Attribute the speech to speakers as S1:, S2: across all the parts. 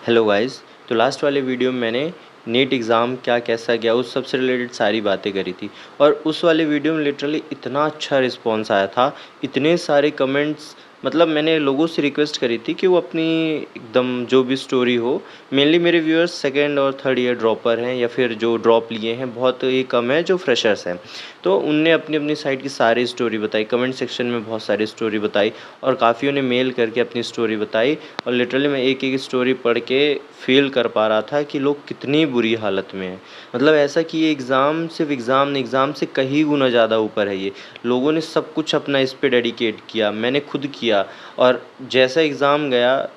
S1: Hello guys. तो last वाले video में मैंने नीट एग्ज़ाम क्या कैसा गया उस सब से रिलेटेड सारी बातें करी थी और उस वाले वीडियो में लिटरली इतना अच्छा रिस्पॉन्स आया था, इतने सारे कमेंट्स। मतलब मैंने लोगों से रिक्वेस्ट करी थी कि वो अपनी एकदम जो भी स्टोरी हो, मेनली मेरे व्यूअर्स सेकंड और थर्ड ईयर ड्रॉपर हैं या फिर जो ड्रॉप लिए हैं, बहुत ही कम है जो फ्रेशर्स हैं। तो उनने अपनी अपनी साइड की सारी स्टोरी बताई, कमेंट सेक्शन में बहुत सारी स्टोरी बताई और काफ़ियों ने मेल करके अपनी स्टोरी बताई। और लिटरली मैं एक एक स्टोरी पढ़ के फ़ील कर पा रहा था कि लोग कितनी बुरी हालत में हैं। मतलब ऐसा कि ये एग्ज़ाम सिर्फ़ एग्ज़ाम नहीं, एग्ज़ाम से कहीं गुना ज़्यादा ऊपर है ये। लोगों ने सब कुछ अपना इस पे डेडिकेट किया, मैंने खुद किया और जैसा एग्ज़ाम गया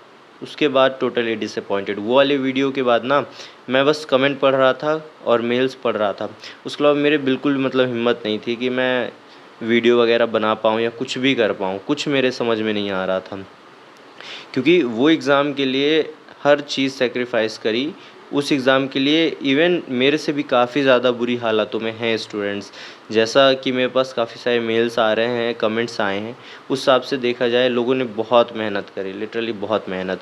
S1: उसके बाद टोटली डिसअपॉइंटेड। वो वाले वीडियो के बाद ना मैं बस कमेंट पढ़ रहा था और मेल्स पढ़ रहा था। उसके अलावा मेरे बिल्कुल मतलब हिम्मत नहीं थी कि मैं वीडियो वगैरह बना पाऊँ या कुछ भी कर पाऊँ, कुछ मेरे समझ में नहीं आ रहा था। क्योंकि वो एग्ज़ाम के लिए हर चीज़ सैक्रिफ़ाइस करी, उस एग्ज़ाम के लिए इवन मेरे से भी काफ़ी ज़्यादा बुरी हालातों में हैं स्टूडेंट्स। जैसा कि मेरे पास काफ़ी सारे मेल्स आ रहे हैं, कमेंट्स आए हैं, उस हिसाब से देखा जाए लोगों ने बहुत मेहनत करी, लिटरली बहुत मेहनत।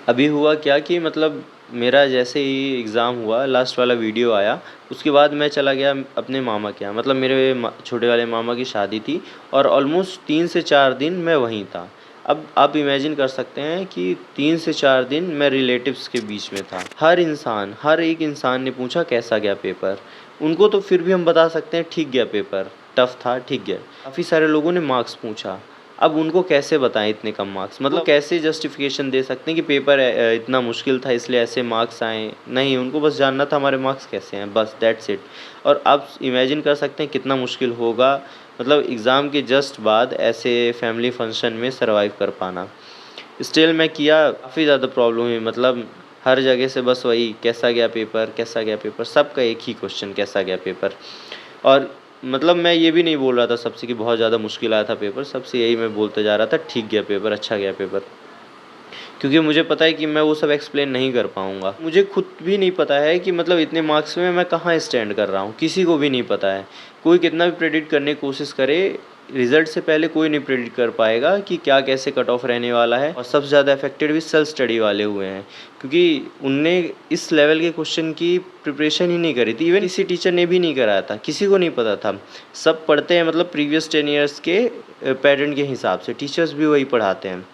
S1: अभी हुआ क्या कि मतलब मेरा जैसे ही एग्ज़ाम हुआ, लास्ट वाला वीडियो आया, उसके बाद मैं चला गया अपने मामा के यहाँ। मतलब मेरे छोटे वाले मामा की शादी थी और ऑलमोस्ट 3 से 4 दिन मैं वहीं था। अब आप इमेजिन कर सकते हैं कि 3 से 4 दिन मैं रिलेटिव्स के बीच में था। हर एक इंसान ने पूछा कैसा गया पेपर? उनको तो फिर भी हम बता सकते हैं ठीक गया पेपर, टफ़ था, ठीक गया। काफ़ी सारे लोगों ने मार्क्स पूछा। अब उनको कैसे बताएँ इतने कम मार्क्स? मतलब कैसे जस्टिफ़िकेशन दे सकते हैं कि पेपर इतना मुश्किल था इसलिए ऐसे मार्क्स आए? नहीं, उनको बस जानना था हमारे मार्क्स कैसे हैं, बस दैट्स इट। और आप इमेजिन कर सकते हैं कितना मुश्किल होगा, मतलब एग्ज़ाम के जस्ट बाद ऐसे फैमिली फंक्शन में सर्वाइव कर पाना। स्टिल मैं किया, काफ़ी ज़्यादा प्रॉब्लम हुई। मतलब हर जगह से बस वही कैसा गया पेपर, कैसा गया पेपर? सबका एक ही क्वेश्चन, कैसा गया पेपर? और मतलब मैं ये भी नहीं बोल रहा था सबसे कि बहुत ज़्यादा मुश्किल आया था पेपर, सबसे यही मैं बोलते जा रहा था ठीक गया पेपर, अच्छा गया पेपर। क्योंकि मुझे पता है कि मैं वो सब एक्सप्लेन नहीं कर पाऊँगा। मुझे खुद भी नहीं पता है कि मतलब इतने मार्क्स में मैं कहाँ स्टैंड कर रहा हूँ, किसी को भी नहीं पता है। कोई कितना भी प्रेडिक्ट करने की कोशिश करे, रिज़ल्ट से पहले कोई नहीं प्रेडिक्ट कर पाएगा कि क्या कैसे कट ऑफ रहने वाला है। और सबसे ज़्यादा अफेक्टेड भी सेल्फ स्टडी वाले हुए हैं, क्योंकि उनने इस लेवल के क्वेश्चन की प्रिपरेशन ही नहीं करी थी। इवन किसी टीचर ने भी नहीं कराया था, किसी को नहीं पता था। सब पढ़ते हैं मतलब प्रीवियस 10 ईयर्स के पैटर्न के हिसाब से, टीचर्स भी वही पढ़ाते हैं।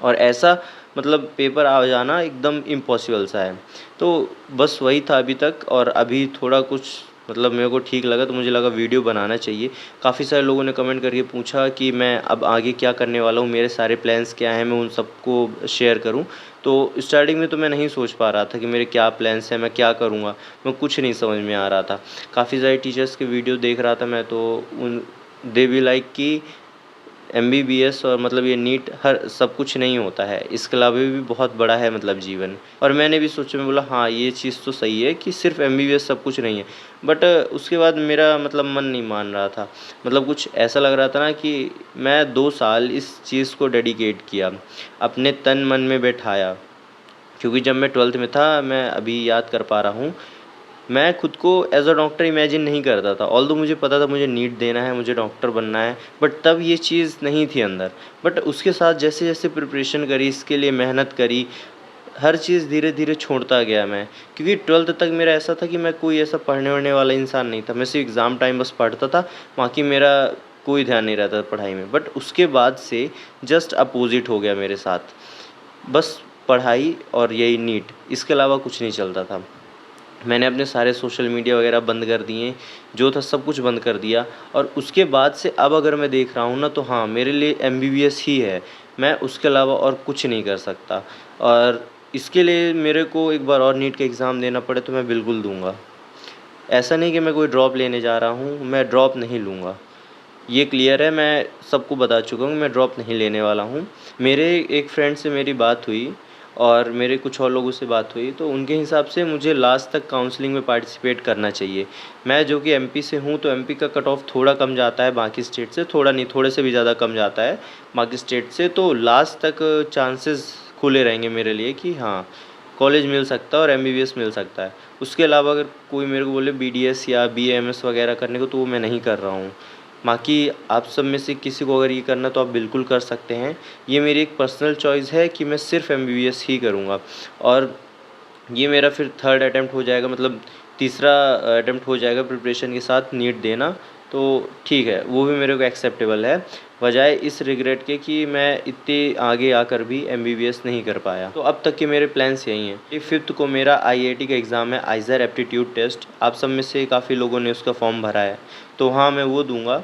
S1: और ऐसा मतलब पेपर आ जाना एकदम इम्पॉसिबल सा है। तो बस वही था अभी तक। और अभी थोड़ा कुछ मतलब मेरे को ठीक लगा तो मुझे लगा वीडियो बनाना चाहिए। काफ़ी सारे लोगों ने कमेंट करके पूछा कि मैं अब आगे क्या करने वाला हूँ, मेरे सारे प्लान्स क्या हैं, मैं उन सबको शेयर करूँ। तो स्टार्टिंग में तो मैं नहीं सोच पा रहा था कि मेरे क्या प्लान्स हैं, मैं क्या करूँगा, मैं कुछ नहीं समझ में आ रहा था। काफ़ी सारे टीचर्स के वीडियो देख रहा था मैं, तो उन दे बी लाइक कि एमबीबीएस और मतलब ये नीट हर सब कुछ नहीं होता है, इसके अलावा भी बहुत बड़ा है मतलब जीवन। और मैंने भी सोचा, मैं बोला हाँ ये चीज़ तो सही है कि सिर्फ एमबीबीएस सब कुछ नहीं है। बट उसके बाद मेरा मतलब मन नहीं मान रहा था। मतलब कुछ ऐसा लग रहा था ना कि मैं 2 साल इस चीज़ को डेडिकेट किया, अपने तन मन में बैठाया। क्योंकि जब मैं 12th में था, मैं अभी याद कर पा रहा हूँ, मैं खुद को एज़ अ डॉक्टर इमेजिन नहीं करता था। ऑल्दो मुझे पता था मुझे नीट देना है, मुझे डॉक्टर बनना है, बट तब ये चीज़ नहीं थी अंदर। बट उसके साथ जैसे-जैसे प्रिपरेशन करी, इसके लिए मेहनत करी, हर चीज़ धीरे-धीरे छोड़ता गया मैं। क्योंकि 12th तक मेरा ऐसा था कि मैं कोई ऐसा पढ़ने-वढ़ने वाला इंसान नहीं था। मैं सिर्फ एग्ज़ाम टाइम बस पढ़ता था, बाकी मेरा कोई ध्यान नहीं रहता था पढ़ाई में। बट उसके बाद से जस्ट अपोज़िट हो गया मेरे साथ। बस पढ़ाई और यही नीट, इसके अलावा कुछ नहीं चलता था। मैंने अपने सारे सोशल मीडिया वगैरह बंद कर दिए, जो था सब कुछ बंद कर दिया। और उसके बाद से अब अगर मैं देख रहा हूँ ना, तो हाँ, मेरे लिए एमबीबीएस ही है। मैं उसके अलावा और कुछ नहीं कर सकता। और इसके लिए मेरे को एक बार और नीट का एग्ज़ाम देना पड़े तो मैं बिल्कुल दूँगा। ऐसा नहीं कि मैं कोई ड्रॉप लेने जा रहा हूँ, मैं ड्रॉप नहीं लूँगा। ये क्लियर है, मैं सबको बता चुका हूँ मैं ड्रॉप नहीं लेने वाला हूँ। मेरे एक फ्रेंड से मेरी बात हुई और मेरे कुछ और लोगों से बात हुई, तो उनके हिसाब से मुझे लास्ट तक काउंसलिंग में पार्टिसिपेट करना चाहिए। मैं जो कि एमपी से हूँ, तो एमपी का कट ऑफ थोड़ा कम जाता है बाकी स्टेट से, थोड़ा नहीं, थोड़े से भी ज़्यादा कम जाता है बाकी स्टेट से। तो लास्ट तक चांसेस खुले रहेंगे मेरे लिए कि हाँ, कॉलेज मिल सकता है और एमबीबीएस मिल सकता है। उसके अलावा अगर कोई मेरे को बोले बीडीएस या बीएएमएस वगैरह करने को, तो वो मैं नहीं कर रहा हूँ। बाकी आप सब में से किसी को अगर ये करना तो आप बिल्कुल कर सकते हैं। ये मेरी एक पर्सनल चॉइस है कि मैं सिर्फ़ एमबीबीएस ही करूँगा। और ये मेरा फिर थर्ड अटेम्प्ट हो जाएगा, मतलब तीसरा अटेम्प्ट हो जाएगा प्रिपरेशन के साथ नीट देना। तो ठीक है, वो भी मेरे को एक्सेप्टेबल है, बजाय इस रिग्रेट के कि मैं इतने आगे आकर भी एमबीबीएस नहीं कर पाया। तो अब तक के मेरे प्लान्स यही हैं। ये 5th को मेरा आईआईटी का एग्ज़ाम है, आइज़र एप्टीट्यूड टेस्ट। आप सब में से काफ़ी लोगों ने उसका फॉर्म भरा है, तो हाँ मैं वो दूंगा।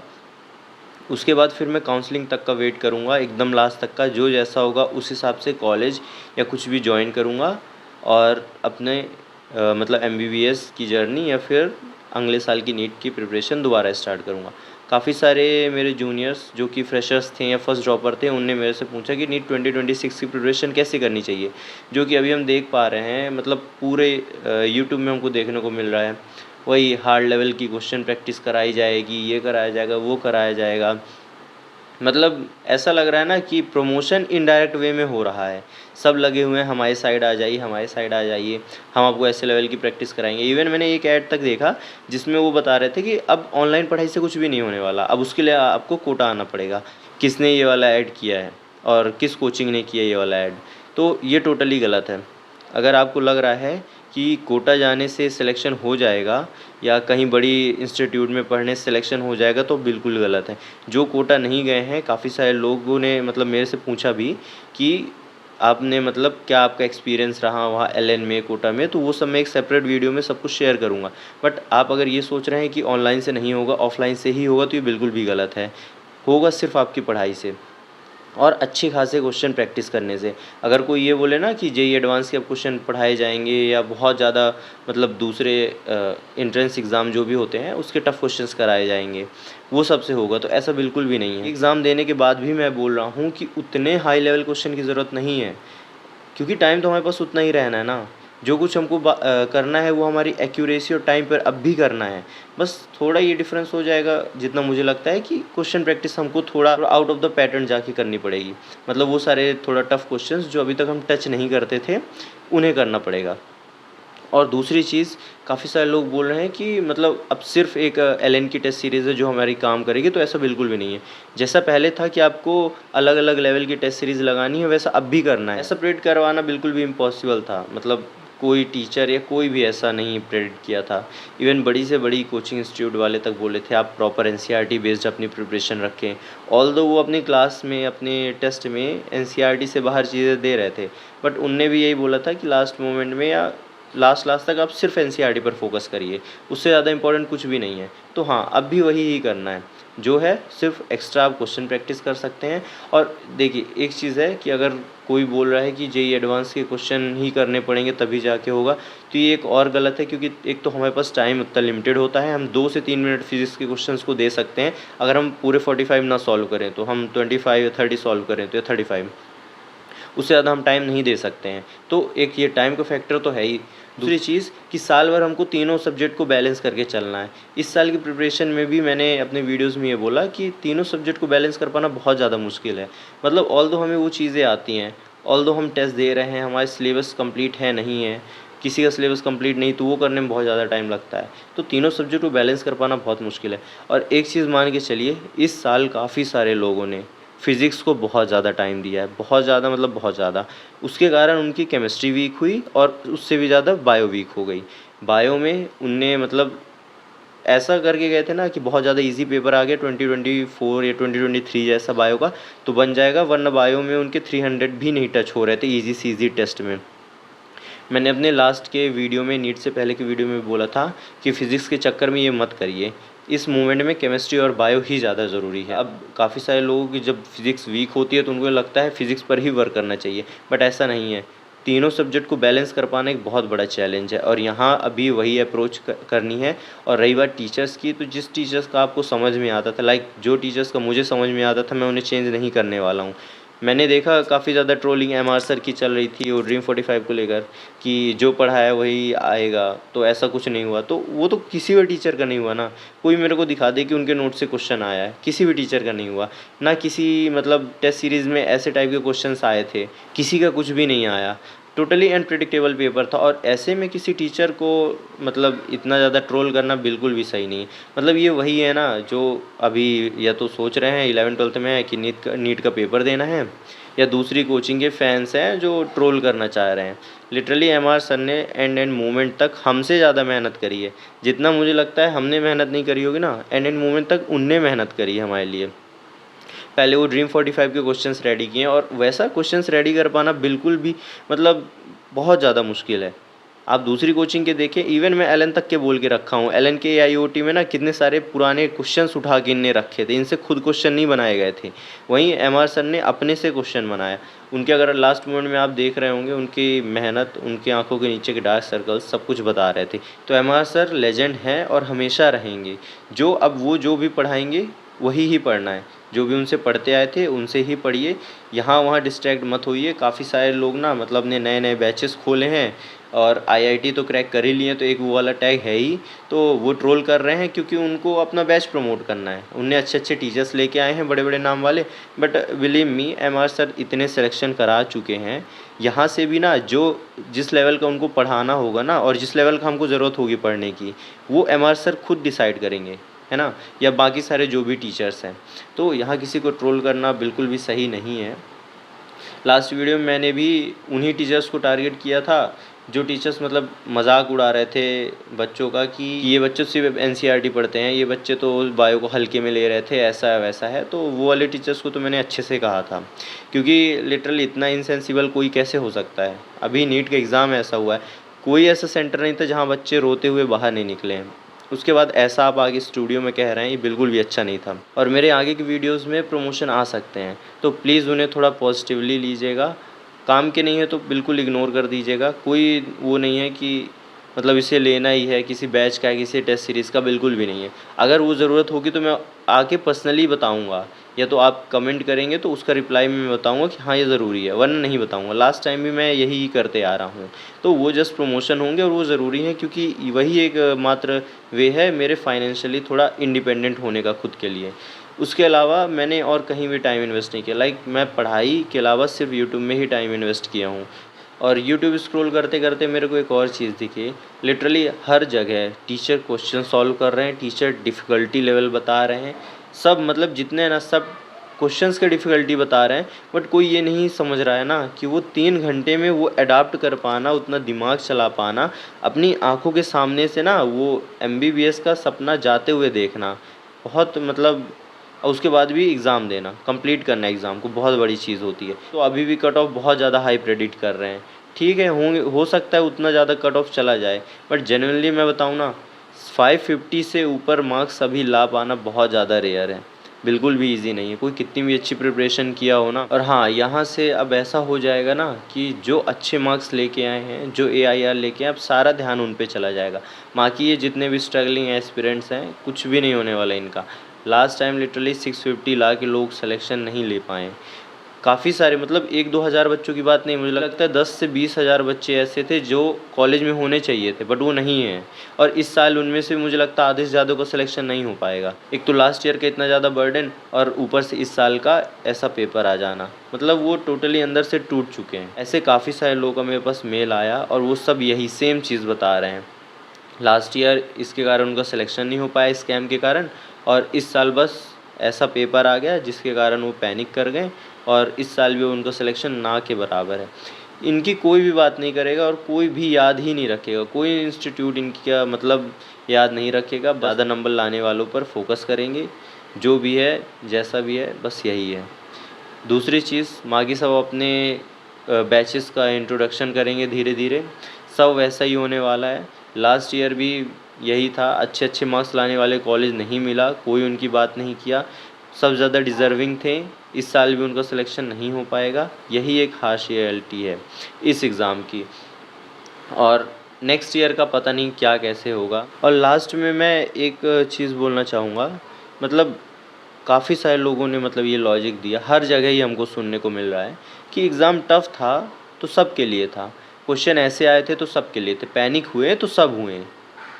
S1: उसके बाद फिर मैं काउंसलिंग तक का वेट करूँगा, एकदम लास्ट तक का, जो जैसा होगा उस हिसाब से कॉलेज या कुछ भी जॉइन करूँगा और अपने मतलब एमबीबीएस की जर्नी या फिर अगले साल की नीट की प्रिपरेशन दोबारा स्टार्ट करूँगा। काफ़ी सारे मेरे जूनियर्स जो कि फ्रेशर्स थे या फर्स्ट ड्रॉपर थे, उनने मेरे से पूछा कि नीट 2026 की प्रिपरेशन कैसे करनी चाहिए, जो कि अभी हम देख पा रहे हैं, मतलब पूरे यूट्यूब में हमको देखने को मिल रहा है। वही हार्ड लेवल की क्वेश्चन प्रैक्टिस कराई जाएगी, ये कराया जाएगा, वो कराया जाएगा। मतलब ऐसा लग रहा है ना कि प्रमोशन इनडायरेक्ट वे में हो रहा है। सब लगे हुए हैं हमारी साइड आ जाइए, हमारे साइड आ जाइए, हम आपको ऐसे लेवल की प्रैक्टिस कराएंगे। इवन मैंने एक ऐड तक देखा जिसमें वो बता रहे थे कि अब ऑनलाइन पढ़ाई से कुछ भी नहीं होने वाला, अब उसके लिए आपको कोटा आना पड़ेगा। किसने ये वाला ऐड किया है और किस कोचिंग ने किया ये वाला ऐड? तो ये टोटली गलत है। अगर आपको लग रहा है कि कोटा जाने से सिलेक्शन हो जाएगा या कहीं बड़ी इंस्टीट्यूट में पढ़ने से सिलेक्शन हो जाएगा, तो बिल्कुल गलत है। जो कोटा नहीं गए हैं, काफ़ी सारे लोगों ने मतलब मेरे से पूछा भी कि आपने मतलब क्या आपका एक्सपीरियंस रहा वहाँ एलएन में, कोटा में, तो वो सब मैं एक सेपरेट वीडियो में सब कुछ शेयर करूँगा। बट आप अगर ये सोच रहे हैं कि ऑनलाइन से नहीं होगा, ऑफलाइन से ही होगा, तो ये बिल्कुल भी गलत है। होगा सिर्फ आपकी पढ़ाई से और अच्छे खासे क्वेश्चन प्रैक्टिस करने से। अगर कोई ये बोले ना कि जेईई एडवांस के अब क्वेश्चन पढ़ाए जाएंगे या बहुत ज़्यादा मतलब दूसरे एंट्रेंस एग्ज़ाम जो भी होते हैं उसके टफ़ क्वेश्चंस कराए जाएंगे, वो सबसे होगा, तो ऐसा बिल्कुल भी नहीं है। एग्ज़ाम देने के बाद भी मैं बोल रहा हूँ कि उतने हाई लेवल क्वेश्चन की ज़रूरत नहीं है, क्योंकि टाइम तो हमारे पास उतना ही रहना है ना। जो कुछ हमको करना है वो हमारी एक्यूरेसी और टाइम पर अब भी करना है। बस थोड़ा ये डिफरेंस हो जाएगा, जितना मुझे लगता है कि क्वेश्चन प्रैक्टिस हमको थोड़ा आउट ऑफ द पैटर्न जाके करनी पड़ेगी। मतलब वो सारे थोड़ा टफ क्वेश्चंस जो अभी तक हम टच नहीं करते थे, उन्हें करना पड़ेगा। और दूसरी चीज़, काफ़ी सारे लोग बोल रहे हैं कि मतलब अब सिर्फ एक एलएन की टेस्ट सीरीज़ है जो हमारी काम करेगी, तो ऐसा बिल्कुल भी नहीं है। जैसा पहले था कि आपको अलग अलग लेवल की टेस्ट सीरीज़ लगानी है, वैसा अब भी करना है। ऐसा प्रेडिक्ट करवाना बिल्कुल भी इम्पॉसिबल था, मतलब कोई टीचर या कोई भी ऐसा नहीं प्रेडिक्ट किया था। इवन बड़ी से बड़ी कोचिंग इंस्टीट्यूट वाले तक बोले थे आप प्रॉपर एनसीईआरटी बेस्ड अपनी प्रिपरेशन रखें। ऑल्दो वो अपनी क्लास में अपने टेस्ट में एनसीईआरटी से बाहर चीज़ें दे रहे थे, बट उनने भी यही बोला था कि लास्ट मोमेंट में या लास्ट तक आप सिर्फ एनसीईआरटी पर फोकस करिए, उससे ज़्यादा इंपॉर्टेंट कुछ भी नहीं है। तो हाँ, अब भी वही ही करना है, जो है सिर्फ एक्स्ट्रा आप क्वेश्चन प्रैक्टिस कर सकते हैं। और देखिए एक चीज़ है कि अगर कोई बोल रहा है कि जेईई एडवांस के क्वेश्चन ही करने पड़ेंगे तभी जाके होगा, तो ये एक और गलत है, क्योंकि एक तो हमारे पास टाइम उतना लिमिटेड होता है। हम 2 से 3 मिनट फिजिक्स के क्वेश्चंस को दे सकते हैं। अगर हम पूरे 45 ना सॉल्व करें तो हम 25 या 30 सॉल्व करें तो या 35, उससे ज़्यादा हम टाइम नहीं दे सकते हैं। तो एक ये टाइम का फैक्टर तो है ही। दूसरी चीज़ कि साल भर हमको तीनों सब्जेक्ट को बैलेंस करके चलना है। इस साल की प्रिपरेशन में भी मैंने अपने वीडियोज़ में ये बोला कि तीनों सब्जेक्ट को बैलेंस कर पाना बहुत ज़्यादा मुश्किल है। मतलब ऑल्दो हमें वो चीज़ें आती हैं, ऑल्दो हम टेस्ट दे रहे हैं, हमारा सिलेबस कंप्लीट है नहीं है, किसी का सिलेबस कंप्लीट नहीं, तो वो करने में बहुत ज़्यादा टाइम लगता है। तो तीनों सब्जेक्ट को बैलेंस कर पाना बहुत मुश्किल है। और एक चीज़ मान के चलिए, इस साल काफ़ी सारे लोगों ने फ़िज़िक्स को बहुत ज़्यादा टाइम दिया है, बहुत ज़्यादा, मतलब बहुत ज़्यादा। उसके कारण उनकी केमिस्ट्री वीक हुई और उससे भी ज़्यादा बायो वीक हो गई। बायो में उनने मतलब ऐसा करके गए थे ना कि बहुत ज़्यादा ईज़ी पेपर आ गया 2024 या 2023 जैसा बायो का, तो बन जाएगा, वरना बायो में उनके 300 भी नहीं टच हो रहे थे ईज़ी से ईज़ी टेस्ट में। मैंने अपने लास्ट के वीडियो में, नीट से पहले के वीडियो में बोला था कि फ़िज़िक्स के चक्कर में ये मत करिए, इस मोमेंट में केमिस्ट्री और बायो ही ज़्यादा ज़रूरी है। अब काफ़ी सारे लोगों की जब फिज़िक्स वीक होती है तो उनको लगता है फ़िज़िक्स पर ही वर्क करना चाहिए, बट ऐसा नहीं है। तीनों सब्जेक्ट को बैलेंस कर पाना एक बहुत बड़ा चैलेंज है और यहाँ अभी वही अप्रोच करनी है। और रही बात टीचर्स की, तो जिस टीचर्स का आपको समझ में आता था, लाइक जो टीचर्स का मुझे समझ में आता था, मैं उन्हें चेंज नहीं करने वाला हूँ। मैंने देखा काफ़ी ज़्यादा ट्रोलिंग एमआर सर की चल रही थी और ड्रीम 45 को लेकर कि जो पढ़ाया वही आएगा, तो ऐसा कुछ नहीं हुआ। तो वो तो किसी भी टीचर का नहीं हुआ ना। कोई मेरे को दिखा दे कि उनके नोट से क्वेश्चन आया है, किसी भी टीचर का नहीं हुआ ना। किसी मतलब टेस्ट सीरीज़ में ऐसे टाइप के क्वेश्चंस आए थे, किसी का कुछ भी नहीं आया। टोटली अनप्रिडिक्टेबल पेपर था और ऐसे में किसी टीचर को मतलब इतना ज़्यादा ट्रोल करना बिल्कुल भी सही नहीं है। मतलब ये वही है ना जो अभी या तो सोच रहे हैं 11th 12th में है कि नीट का पेपर देना है, या दूसरी कोचिंग के फैंस हैं जो ट्रोल करना चाह रहे हैं। लिटरली एमआर सर ने एंड मोमेंट तक हमसे ज़्यादा मेहनत करी है। जितना मुझे लगता है हमने मेहनत नहीं करी होगी ना, एंड मोमेंट तक उनने मेहनत करी है हमारे लिए। पहले वो ड्रीम 45 के क्वेश्चंस रेडी किए हैं, और वैसा क्वेश्चंस रेडी कर पाना बिल्कुल भी मतलब बहुत ज़्यादा मुश्किल है। आप दूसरी कोचिंग के देखें, इवन मैं एलन तक के बोल के रखा हूँ। एलन के आईओटी में ना कितने सारे पुराने क्वेश्चंस उठा के इनने रखे थे, इनसे खुद क्वेश्चन नहीं बनाए गए थे। वहीं एमआर सर ने अपने से क्वेश्चन बनाया। उनके अगर लास्ट मोमेंट में आप देख रहे होंगे, उनकी मेहनत, उनकी आंखों के नीचे के डार्क सर्कल्स सब कुछ बता रहे थे। तो एमआर सर लेजेंड हैं और हमेशा रहेंगे। जो अब वो जो भी पढ़ाएंगे वही ही पढ़ना है। जो भी उनसे पढ़ते आए थे उनसे ही पढ़िए, यहाँ वहाँ डिस्ट्रैक्ट मत होइए। काफ़ी सारे लोग ना मतलब ने नए नए बैचेस खोले हैं और आईआईटी तो क्रैक कर ही लिए, तो एक वो वाला टैग है ही, तो वो ट्रोल कर रहे हैं क्योंकि उनको अपना बैच प्रमोट करना है। उनने अच्छे अच्छे टीचर्स लेके आए हैं, बड़े बड़े नाम वाले, but believe me MR sir इतने सिलेक्शन करा चुके हैं। यहाँ से भी ना जो जिस लेवल का उनको पढ़ाना होगा ना, और जिस लेवल का हमको ज़रूरत होगी पढ़ने की, वो एमआर सर खुद डिसाइड करेंगे, है ना, या बाकी सारे जो भी टीचर्स हैं। तो यहाँ किसी को ट्रोल करना बिल्कुल भी सही नहीं है। लास्ट वीडियो में मैंने भी उन्हीं टीचर्स को टारगेट किया था जो टीचर्स मतलब मजाक उड़ा रहे थे बच्चों का कि ये बच्चे सिर्फ एनसीईआरटी पढ़ते हैं, ये बच्चे तो बायो को हल्के में ले रहे थे, ऐसा है वैसा है। तो वो वाले टीचर्स को तो मैंने अच्छे से कहा था, क्योंकि लिटरली इतना इनसेंसिबल कोई कैसे हो सकता है। अभी नीट का एग्ज़ाम ऐसा हुआ है, कोई ऐसा सेंटर नहीं था जहाँ बच्चे रोते हुए बाहर नहीं निकले हैं। उसके बाद ऐसा आप आगे स्टूडियो में कह रहे हैं, ये बिल्कुल भी अच्छा नहीं था। और मेरे आगे की वीडियोस में प्रमोशन आ सकते हैं, तो प्लीज़ उन्हें थोड़ा पॉजिटिवली लीजिएगा। काम के नहीं है तो बिल्कुल इग्नोर कर दीजिएगा। कोई वो नहीं है कि मतलब इसे लेना ही है, किसी बैच का है, किसी टेस्ट सीरीज़ का, बिल्कुल भी नहीं है। अगर वो ज़रूरत होगी तो मैं आके पर्सनली बताऊँगा, या तो आप कमेंट करेंगे तो उसका रिप्लाई में मैं बताऊँगा कि हाँ ये ज़रूरी है, वरना नहीं बताऊँगा। लास्ट टाइम भी मैं यही करते आ रहा हूँ। तो वो जस्ट प्रमोशन होंगे और वो ज़रूरी है, क्योंकि वही एक मात्र वे है मेरे फाइनेंशियली थोड़ा इंडिपेंडेंट होने का खुद के लिए। उसके अलावा मैंने और कहीं भी टाइम इन्वेस्ट नहीं किया। लाइक मैं पढ़ाई के अलावा सिर्फ यूट्यूब में ही टाइम इन्वेस्ट किया हूँ। और यूट्यूब स्क्रॉल करते करते मेरे को एक और चीज़ दिखी, लिटरली हर जगह टीचर क्वेश्चन सॉल्व कर रहे हैं, टीचर डिफ़िकल्टी लेवल बता रहे हैं, सब मतलब जितने हैं ना सब क्वेश्चंस के डिफ़िकल्टी बता रहे हैं। बट कोई ये नहीं समझ रहा है ना कि वो 3 घंटे में वो अडाप्ट कर पाना, उतना दिमाग चला पाना, अपनी आँखों के सामने से ना वो एमबीबीएस का सपना जाते हुए देखना, बहुत मतलब, और उसके बाद भी एग्ज़ाम देना, कंप्लीट करना एग्ज़ाम को, बहुत बड़ी चीज़ होती है। तो अभी भी कट ऑफ बहुत ज़्यादा हाई प्रेडिक्ट कर रहे हैं। ठीक है, होंगे, हो सकता है उतना ज़्यादा कट ऑफ चला जाए, बट जेन्युइनली मैं बताऊँ ना, 550 से ऊपर मार्क्स अभी ला पाना बहुत ज़्यादा रेयर है। बिल्कुल भी ईज़ी नहीं है, कोई कितनी भी अच्छी प्रिपरेशन किया हो ना। और हाँ, यहाँ से अब ऐसा हो जाएगा ना कि जो अच्छे मार्क्स लेके आए हैं, जो एआईआर लेके आए, अब सारा ध्यान उन पे चला जाएगा। बाकी ये जितने भी स्ट्रगलिंग एस्पिरेंट्स हैं, कुछ भी नहीं होने वाला इनका। लास्ट टाइम लिटरली 650 ला के लोग सिलेक्शन नहीं ले पाए। काफ़ी सारे मतलब 1-2 हज़ार बच्चों की बात नहीं, मुझे लगता है 10 से 20 हज़ार बच्चे ऐसे थे जो कॉलेज में होने चाहिए थे, बट वो नहीं हैं। और इस साल उनमें से मुझे लगता है आधे से ज़्यादा का सिलेक्शन नहीं हो पाएगा। एक तो लास्ट ईयर का इतना ज़्यादा बर्डन, और ऊपर से इस साल का ऐसा पेपर आ जाना, मतलब वो टोटली अंदर से टूट चुके हैं। ऐसे काफ़ी सारे लोगों का मेरे पास मेल आया और वो सब यही सेम चीज़ बता रहे हैं। लास्ट ईयर इसके कारण उनका सिलेक्शन नहीं हो पाया, स्कैम के कारण, और इस साल बस ऐसा पेपर आ गया जिसके कारण वो पैनिक कर गए, और इस साल भी उनका सिलेक्शन ना के बराबर है। इनकी कोई भी बात नहीं करेगा और कोई भी याद ही नहीं रखेगा, कोई इंस्टीट्यूट इनका मतलब याद नहीं रखेगा। ज़्यादा नंबर लाने वालों पर फोकस करेंगे, जो भी है जैसा भी है, बस यही है। दूसरी चीज़, बाकी सब अपने बैचेस का इंट्रोडक्शन करेंगे धीरे धीरे, सब वैसा ही होने वाला है। लास्ट ईयर भी यही था, अच्छे अच्छे मार्क्स लाने वाले कॉलेज नहीं मिला, कोई उनकी बात नहीं किया, सब ज़्यादा डिज़र्विंग थे। इस साल भी उनका सिलेक्शन नहीं हो पाएगा, यही एक हार्श रियलिटी है इस एग्ज़ाम की। और नेक्स्ट ईयर का पता नहीं क्या कैसे होगा। और लास्ट में मैं एक चीज़ बोलना चाहूँगा, मतलब काफ़ी सारे लोगों ने मतलब ये लॉजिक दिया, हर जगह ही हमको सुनने को मिल रहा है कि एग्ज़ाम टफ़ था तो सबके लिए था, क्वेश्चन ऐसे आए थे तो सबके लिए थे, पैनिक हुए तो सब हुए,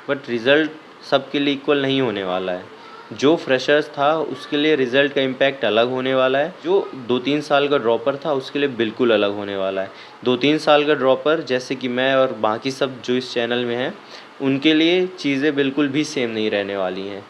S1: बट रिज़ल्ट सबके लिए इक्वल नहीं होने वाला है। जो फ्रेशर्स था उसके लिए रिज़ल्ट का इम्पैक्ट अलग होने वाला है, जो 2-3 साल का ड्रॉपर था उसके लिए बिल्कुल अलग होने वाला है। 2-3 साल का ड्रॉपर जैसे कि मैं और बाकी सब जो इस चैनल में हैं, उनके लिए चीज़ें बिल्कुल भी सेम नहीं रहने वाली हैं।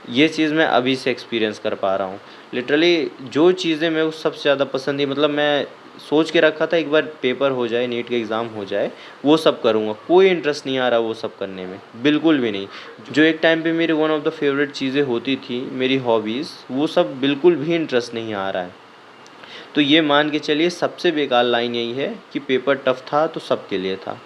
S1: ये चीज़ मैं अभी से एक्सपीरियंस कर पा रहा हूँ। लिटरली जो चीज़ें मेरे को सबसे ज़्यादा पसंद थी, मतलब मैं सोच के रखा था एक बार पेपर हो जाए, नीट का एग्ज़ाम हो जाए, वो सब करूँगा। कोई इंटरेस्ट नहीं आ रहा वो सब करने में, बिल्कुल भी नहीं। जो एक टाइम पे मेरी वन ऑफ द फेवरेट चीज़ें होती थी, मेरी हॉबीज़, वो सब बिल्कुल भी इंटरेस्ट नहीं आ रहा है। तो ये मान के चलिए सबसे बेकार लाइन यही है कि पेपर टफ़ था तो सबके लिए था।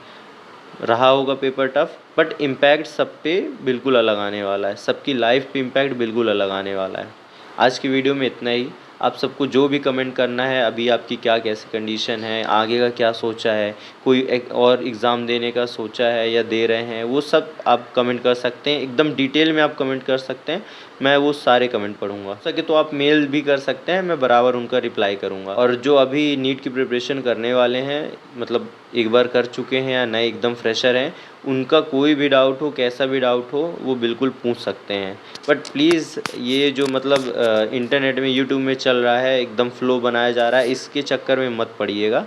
S1: रहा होगा पेपर टफ़, बट इम्पैक्ट सब पे बिल्कुल अलग आने वाला है, सबकी लाइफ पे इम्पैक्ट बिल्कुल अलग आने वाला है। आज की वीडियो में इतना ही। आप सबको जो भी कमेंट करना है, अभी आपकी क्या कैसी कंडीशन है, आगे का क्या सोचा है, कोई एक और एग्ज़ाम देने का सोचा है या दे रहे हैं, वो सब आप कमेंट कर सकते हैं। एकदम डिटेल में आप कमेंट कर सकते हैं, मैं वो सारे कमेंट पढ़ूँगा। हो सके तो आप मेल भी कर सकते हैं, मैं बराबर उनका रिप्लाई करूँगा। और जो अभी नीट की प्रिपरेशन करने वाले हैं, मतलब एक बार कर चुके हैं या नए एकदम फ्रेशर हैं, उनका कोई भी डाउट हो, कैसा भी डाउट हो, वो बिल्कुल पूछ सकते हैं। बट प्लीज़ ये जो मतलब इंटरनेट में, यूट्यूब में चल रहा है, एकदम फ़्लो बनाया जा रहा है, इसके चक्कर में मत पड़िएगा।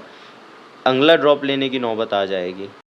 S1: अगला ड्रॉप लेने की नौबत आ जाएगी।